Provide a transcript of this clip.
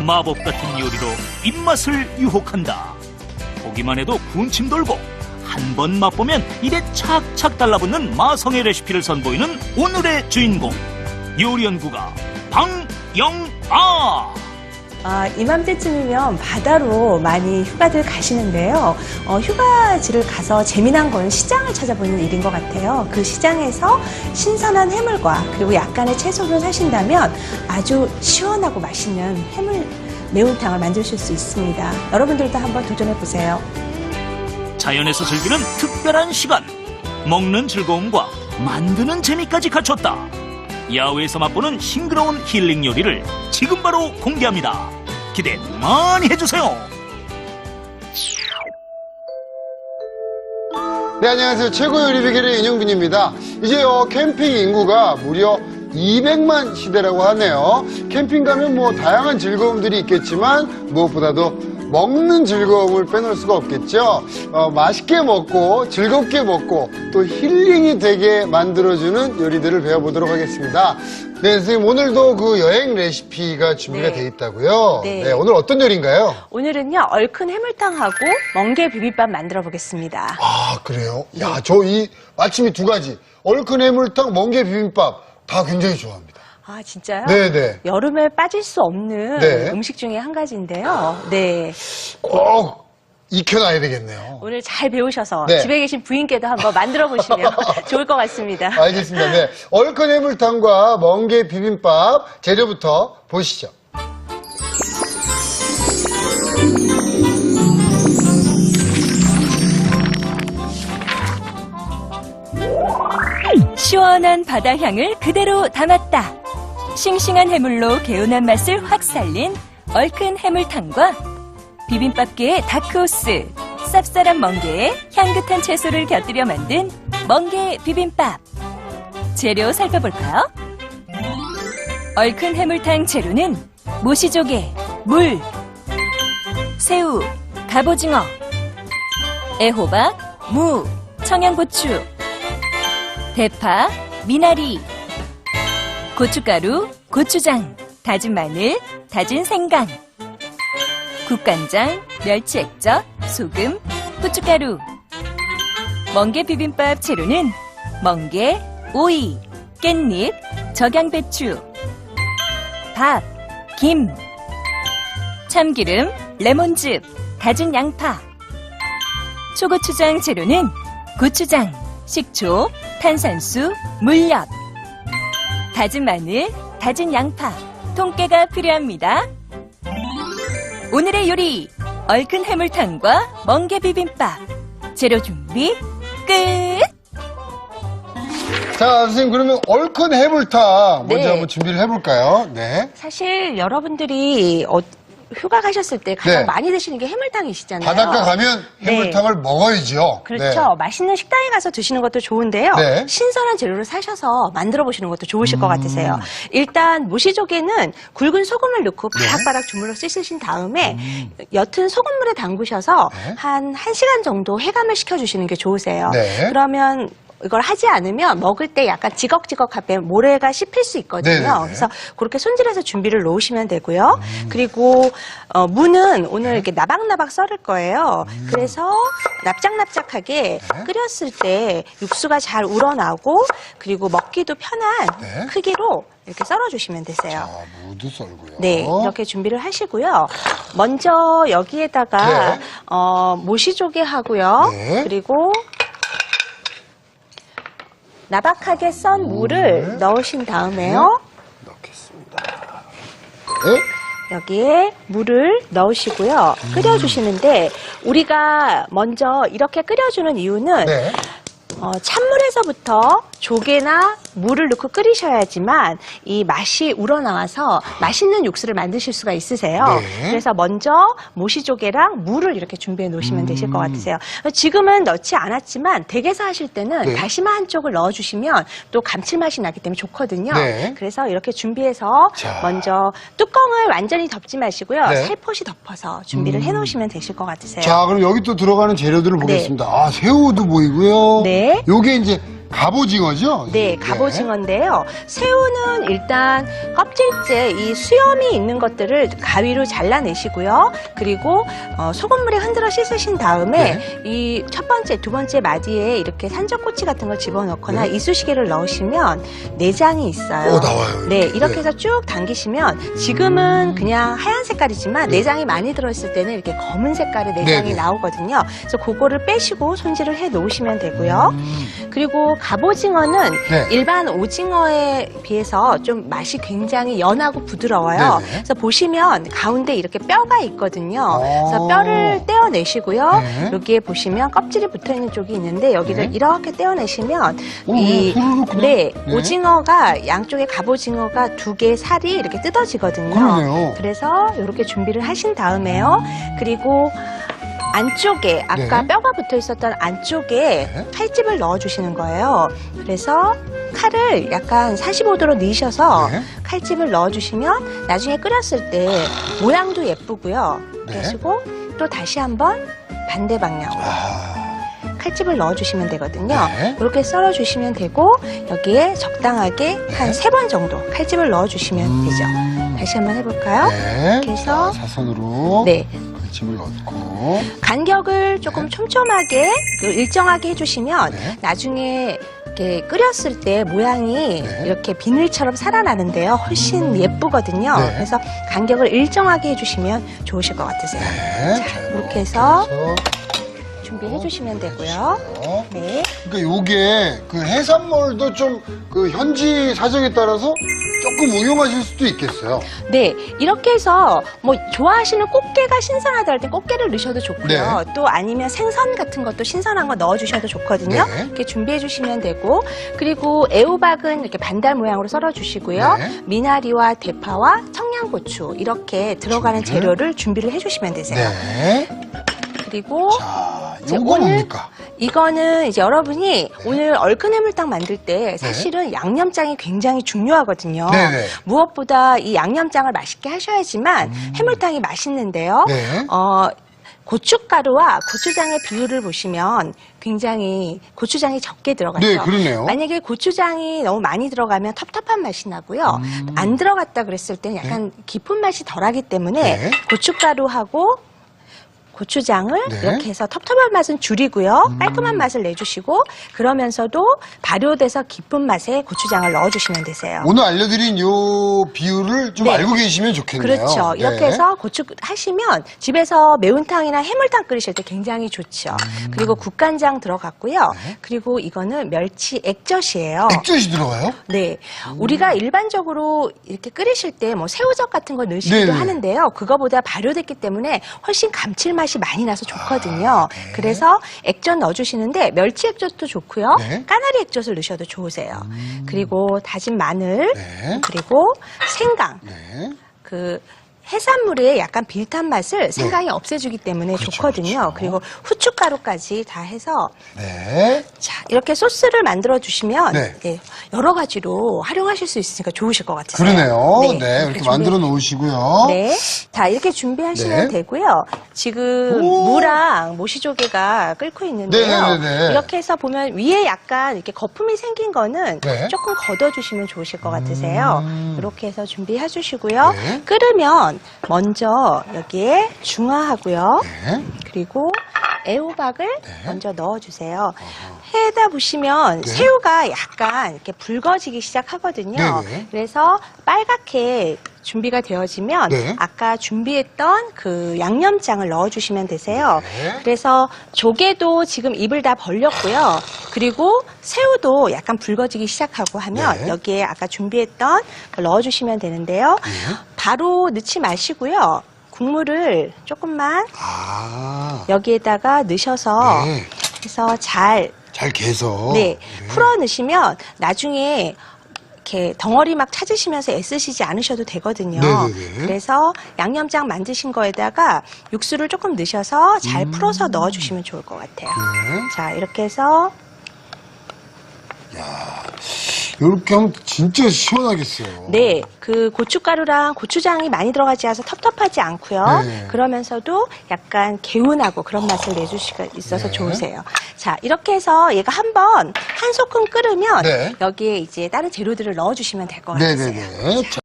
마법 같은 요리로 입맛을 유혹한다. 보기만 해도 군침 돌고 한 번 맛보면 입에 착착 달라붙는 마성의 레시피를 선보이는 오늘의 주인공 요리연구가 방영아. 이맘때쯤이면 바다로 많이 휴가들 가시는데요. 휴가지를 가서 재미난 건 시장을 찾아보는 일인 것 같아요. 그 시장에서 신선한 해물과 그리고 약간의 채소를 사신다면 아주 시원하고 맛있는 해물 매운탕을 만드실 수 있습니다. 여러분들도 한번 도전해보세요. 자연에서 즐기는 특별한 시간, 먹는 즐거움과 만드는 재미까지 갖췄다. 야외에서 맛보는 싱그러운 힐링 요리를 지금 바로 공개합니다. 기대 많이 해주세요. 네, 안녕하세요. 최고 요리 비결의 윤영빈입니다. 이제요, 캠핑 인구가 무려 200만 시대라고 하네요. 캠핑 가면 뭐 다양한 즐거움들이 있겠지만 무엇보다도 먹는 즐거움을 빼놓을 수가 없겠죠. 맛있게 먹고 즐겁게 먹고 또 힐링이 되게 만들어주는 요리들을 배워보도록 하겠습니다. 네, 선생님, 오늘도 그 여행 레시피가 준비가 돼 있다고요? 네. 오늘 어떤 요리인가요? 오늘은요, 얼큰 해물탕하고 멍게 비빔밥 만들어 보겠습니다. 아, 그래요? 야, 저 마침 이 두 가지. 얼큰 해물탕, 멍게 비빔밥 다 굉장히 좋아합니다. 아, 진짜요? 네네. 여름에 빠질 수 없는 네. 음식 중에 한 가지인데요. 네. 꼭 익혀놔야 되겠네요. 오늘 잘 배우셔서 네. 집에 계신 부인께도 한번 만들어 보시면 좋을 것 같습니다. 알겠습니다. 네. 얼큰 해물탕과 멍게 비빔밥 재료부터 보시죠. 시원한 바다 향을 그대로 담았다. 싱싱한 해물로 개운한 맛을 확 살린 얼큰 해물탕과 비빔밥계의 다크호스, 쌉쌀한 멍게에 향긋한 채소를 곁들여 만든 멍게 비빔밥. 재료 살펴볼까요? 얼큰 해물탕 재료는 모시조개, 물, 새우, 갑오징어, 애호박, 무, 청양고추, 대파, 미나리, 고춧가루, 고추장, 다진 마늘, 다진 생강, 국간장, 멸치 액젓, 소금, 후춧가루. 멍게 비빔밥 재료는 멍게, 오이, 깻잎, 적양배추, 밥, 김, 참기름, 레몬즙, 다진 양파. 초고추장 재료는 고추장, 식초, 탄산수, 물엿, 다진 마늘, 다진 양파, 통깨가 필요합니다. 오늘의 요리, 얼큰 해물탕과 멍게 비빔밥. 재료 준비 끝! 자, 선생님, 그러면 얼큰 해물탕 먼저 네. 한번 준비를 해볼까요? 네. 사실 여러분들이 휴가 가셨을 때 가장 네. 많이 드시는 게 해물탕이시잖아요. 바닷가 가면 해물탕을 먹어야죠. 그렇죠. 맛있는 식당에 가서 드시는 것도 좋은데요. 네. 신선한 재료를 사셔서 만들어 보시는 것도 좋으실 것 같으세요. 일단 모시조개는 굵은 소금을 넣고 바락바락 주물러 씻으신 다음에 옅은 소금물에 담그셔서 네. 한 1시간 정도 해감을 시켜주시는 게 좋으세요. 네. 그러면 이걸 하지 않으면 먹을 때 약간 지걱지걱하면 모래가 씹힐 수 있거든요. 네네네. 그래서 그렇게 손질해서 준비를 놓으시면 되고요. 그리고 무는 오늘 이렇게 나박나박 썰을 거예요. 그래서 납작납작하게 끓였을 때 육수가 잘 우러나고 그리고 먹기도 편한 네. 크기로 이렇게 썰어주시면 되세요. 자, 무도 썰고요. 네, 이렇게 준비를 하시고요. 먼저 여기에다가 네. 모시조개하고요. 네. 그리고 나박하게 썬 무를 넣으신 다음에요. 넣겠습니다. 네. 여기에 물을 넣으시고요. 끓여주시는데 우리가 먼저 이렇게 끓여주는 이유는 네. 찬물에서부터 조개나 물을 넣고 끓이셔야지만 이 맛이 우러나와서 맛있는 육수를 만드실 수가 있으세요. 네. 그래서 먼저 모시조개랑 물을 이렇게 준비해 놓으시면 되실 것 같으세요. 지금은 넣지 않았지만 댁에서 하실 때는 네. 다시마 한 쪽을 넣어주시면 또 감칠맛이 나기 때문에 좋거든요. 네. 그래서 이렇게 준비해서 자. 먼저 뚜껑을 완전히 덮지 마시고요. 네. 살포시 덮어서 준비를 해 놓으시면 되실 것 같으세요. 자, 그럼 여기 또 들어가는 재료들을 네. 보겠습니다. 아, 새우도 보이고요. 네. 요게 이제 갑오징어죠? 네, 갑오징어인데요. 새우는 일단 껍질째 이 수염이 있는 것들을 가위로 잘라내시고요. 그리고 소금물에 흔들어 씻으신 다음에 이 첫 번째, 두 번째 마디에 이렇게 산적꼬치 같은 걸 집어넣거나 이쑤시개를 넣으시면 내장이 있어요. 나와요. 네, 이렇게 해서 쭉 당기시면 지금은 그냥 하얀 색깔이지만 내장이 많이 들어있을 때는 이렇게 검은 색깔의 내장이 나오거든요. 그래서 그거를 빼시고 손질을 해 놓으시면 되고요. 그리고 갑오징어는 일반 오징어에 비해서 좀 맛이 굉장히 연하고 부드러워요. 그래서 보시면 가운데 이렇게 뼈가 있거든요. 그래서 뼈를 떼어내시고요. 여기에 보시면 껍질이 붙어있는 쪽이 있는데 여기를 이렇게 떼어내시면 오징어가 양쪽에 갑오징어가 두 개의 살이 이렇게 뜯어지거든요. 그러네요. 그래서 이렇게 준비를 하신 다음에요. 그리고 안쪽에 아까 뼈가 붙어 있었던 안쪽에 칼집을 넣어주시는 거예요. 그래서 칼을 약간 45도로 넣으셔서 칼집을 넣어주시면 나중에 끓였을 때 모양도 예쁘고요. 그러시고 또 다시 한번 반대 방향으로 칼집을 넣어주시면 되거든요. 이렇게 썰어주시면 되고 여기에 적당하게 한 3번 정도 칼집을 넣어주시면 되죠. 다시 한번 해볼까요? 이렇게 해서 사선으로 칼집을 넣고 간격을 조금 촘촘하게 일정하게 해주시면 나중에 이렇게 끓였을 때 모양이 이렇게 비늘처럼 살아나는데요. 훨씬 예쁘거든요. 그래서 간격을 일정하게 해주시면 좋으실 것 같으세요. 자, 이렇게 해서 준비해 주시면 되고요. 네. 그러니까 요게 그 해산물도 좀 그 현지 사정에 따라서 조금 응용하실 수도 있겠어요. 네, 이렇게 해서 뭐 좋아하시는 꽃게가 신선하다 할 때 꽃게를 넣으셔도 좋고요. 또 아니면 생선 같은 것도 신선한 거 넣어주셔도 좋거든요. 이렇게 준비해 주시면 되고 그리고 애호박은 이렇게 반달 모양으로 썰어 주시고요. 미나리와 대파와 청양고추 이렇게 들어가는 재료를 준비를 해주시면 되세요. 그리고 요거 뭡니까? 이거는 이제 여러분이 오늘 얼큰 해물탕 만들 때 사실은 양념장이 굉장히 중요하거든요. 무엇보다 이 양념장을 맛있게 하셔야지만 해물탕이 맛있는데요. 고춧가루와 고추장의 비율을 보시면 굉장히 고추장이 적게 들어가죠. 네, 그러네요. 만약에 고추장이 너무 많이 들어가면 텁텁한 맛이 나고요. 안 들어갔다 그랬을 때는 약간 깊은 맛이 덜하기 때문에 고춧가루하고 고추장을 이렇게 해서 텁텁한 맛은 줄이고요. 깔끔한 맛을 내주시고 그러면서도 발효돼서 깊은 맛에 고추장을 넣어주시면 되세요. 오늘 알려드린 요 비율을 좀 알고 계시면 좋겠네요. 그렇죠. 이렇게 해서 고추 하시면 집에서 매운탕이나 해물탕 끓이실 때 굉장히 좋죠. 그리고 국간장 들어갔고요. 그리고 이거는 멸치 액젓이에요. 액젓이 들어가요? 네. 우리가 일반적으로 이렇게 끓이실 때 뭐 새우젓 같은 거 넣으시기도 하는데요. 그거보다 발효됐기 때문에 훨씬 감칠맛이 많이 나서 좋거든요. 그래서 액젓 넣어주시는데 멸치 액젓도 좋고요. 까나리 액젓을 넣으셔도 좋으세요. 그리고 다진 마늘, 그리고 생강. 그 해산물의 약간 비릿한 맛을 생강이 없애주기 때문에 좋거든요. 그리고 후춧가루까지 다 해서 자 이렇게 소스를 만들어 주시면 여러 가지로 활용하실 수 있으니까 좋으실 것 같으세요. 그러네요. 이렇게 만들어 놓으시고요. 자 이렇게 준비하시면 되고요. 지금 무랑 모시조개가 끓고 있는데요. 이렇게 해서 보면 위에 약간 이렇게 거품이 생긴 거는 조금 걷어주시면 좋으실 것 같으세요. 이렇게 해서 준비해 주시고요. 끓으면 먼저 여기에 중화하고요. 그리고 애호박을 먼저 넣어주세요. 해다 보시면 새우가 약간 이렇게 붉어지기 시작하거든요. 그래서 빨갛게 준비가 되어지면 아까 준비했던 그 양념장을 넣어주시면 되세요. 그래서 조개도 지금 입을 다 벌렸고요. 그리고 새우도 약간 붉어지기 시작하고 하면 여기에 아까 준비했던 걸 넣어주시면 되는데요. 바로 넣지 마시고요. 국물을 조금만 여기에다가 넣으셔서 해서 잘 개서 풀어 넣으시면 나중에 이렇게 덩어리 막 찾으시면서 애쓰시지 않으셔도 되거든요. 그래서 양념장 만드신 거에다가 육수를 조금 넣으셔서 잘 풀어서 넣어주시면 좋을 것 같아요. 자 이렇게 해서 이렇게 하면 진짜 시원하겠어요. 네, 그 고춧가루랑 고추장이 많이 들어가지 않아서 텁텁하지 않고요. 네. 그러면서도 약간 개운하고 그런 맛을 내줄 수가 있어서 네. 좋으세요. 자, 이렇게 해서 얘가 한번 한 소끔 끓으면 네. 여기에 이제 다른 재료들을 넣어주시면 될 것 같아요. 네네네. 자.